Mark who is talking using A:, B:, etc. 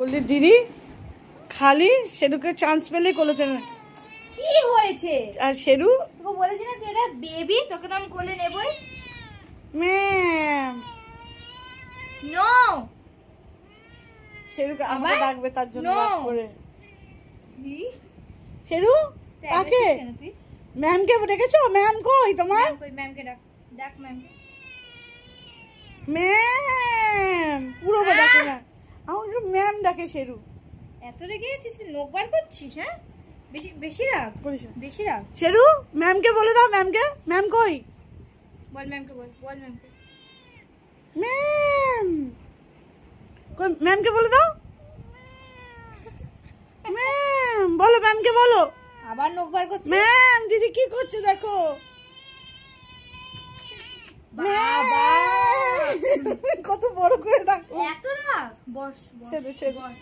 A: বললি দিদি খালি শেরুকে চান্স পেলেই কোলে নেবে।
B: কি হয়েছে?
A: আর শেরু
B: তোকে বলেছি না তুই এটা বেবি, তোকে তো আমি কোলে নেবই।
A: ম্যাম
B: নো,
A: শেরুকে আমাকে ডাকবে তার জন্য
B: No.
A: রাগ করে। শেরু কাকে? ম্যামকে ডেকেছো? ম্যাম কই তোমার?
B: ম্যামকে ডাক, ডাক ম্যামকে।
A: ম্যাম পুরো ডাকে না, আমাকে ম্যাম ডাকে শেরু।
B: এত রেগে গেছিস, নোকবার করছিস? হ্যাঁ, বেশি বেশি রাগ, বেশি রাগ।
A: শেরু ম্যামকে বলে দাও, ম্যামকে। ম্যাম কই?
B: বল ম্যামকে, বল বল ম্যামকে।
A: ম্যাম কই? ম্যামকে বলে দাও। ম্যাম বলো, ম্যামকে বলো।
B: আবার নোকবার করছিস?
A: ম্যাম দিদি কি করছে দেখো।
B: বাবা
A: কত বড় করে ডাকো।
B: এত রাগ। বস বস
A: ছেড়ে ছেড়ে
B: বস।